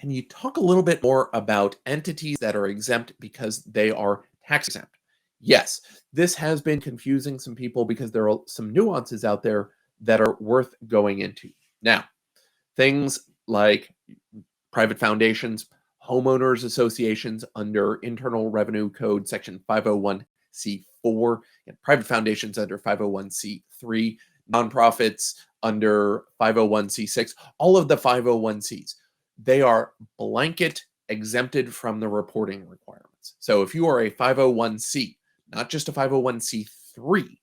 Can you talk a little bit more about entities that are exempt because they are tax exempt? Yes, this has been confusing some people because there are some nuances out there that are worth going into. Now, things like private foundations, homeowners associations under Internal Revenue Code Section 501c4, and private foundations under 501c3, nonprofits under 501c6, all of the 501cs, they are blanket exempted from the reporting requirements. So if you are a 501c, not just a 501c3,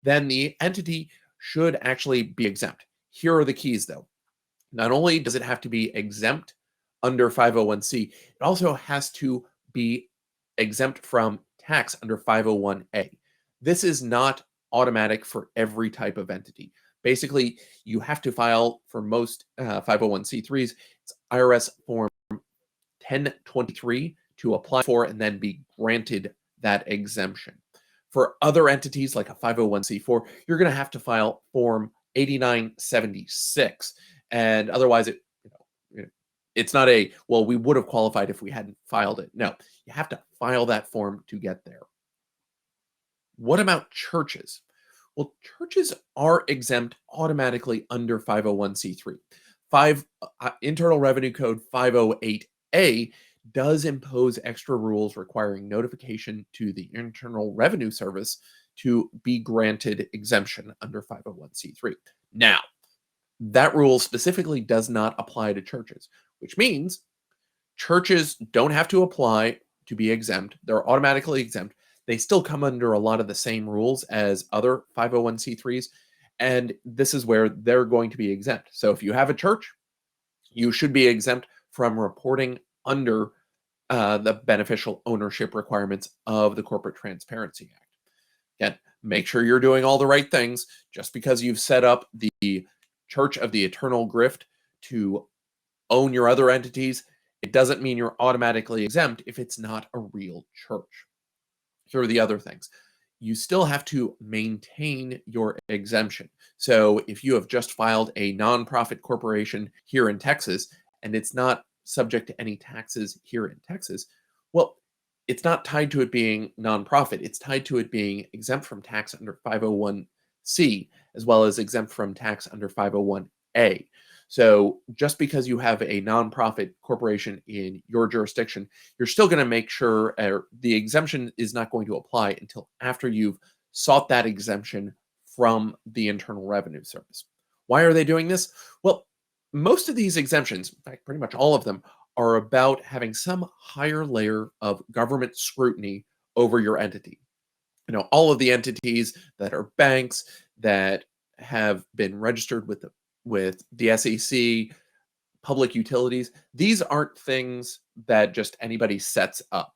then the entity should actually be exempt. Here are the keys though. Not only does it have to be exempt under 501c, it also has to be exempt from tax under 501a. This is not automatic for every type of entity. Basically, you have to file for most 501c3s, it's IRS Form 1023 to apply for and then be granted that exemption. For other entities like a 501c4, you're going to have to file Form 8976, and otherwise it's not a, well, we would have qualified if we hadn't filed it. No, you have to file that form to get there. What about churches? Well, churches are exempt automatically under 501c3. Internal Revenue Code 508A does impose extra rules requiring notification to the Internal Revenue Service to be granted exemption under 501c3. Now, that rule specifically does not apply to churches, which means churches don't have to apply to be exempt. They're automatically exempt. They still come under a lot of the same rules as other 501c3s, and this is where they're going to be exempt. So if you have a church, you should be exempt from reporting under the beneficial ownership requirements of the Corporate Transparency Act. Again, make sure you're doing all the right things. Just because you've set up the Church of the Eternal Grift to own your other entities, it doesn't mean you're automatically exempt if it's not a real church. Here are the other things. You still have to maintain your exemption. So if you have just filed a nonprofit corporation here in Texas and it's not subject to any taxes here in Texas, well, it's not tied to it being nonprofit. It's tied to it being exempt from tax under 501c, as well as exempt from tax under 501a. So just because you have a nonprofit corporation in your jurisdiction, you're still going to make sure the exemption is not going to apply until after you've sought that exemption from the Internal Revenue Service. Why are they doing this? Well, most of these exemptions, in fact, pretty much all of them, are about having some higher layer of government scrutiny over your entity. All of the entities that are banks that have been registered with the SEC, public utilities, these aren't things that just anybody sets up.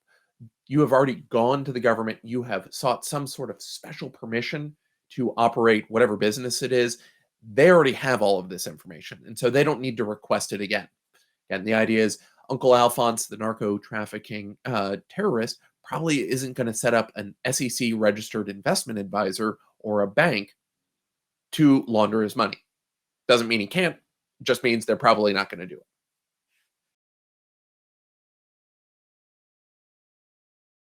You have already gone to the government, you have sought some sort of special permission to operate whatever business it is. They already have all of this information, and so they don't need to request it again. And the idea is Uncle Alphonse, the narco trafficking terrorist, probably isn't going to set up an SEC registered investment advisor or a bank to launder his money. Doesn't mean he can't, just means they're probably not going to do it.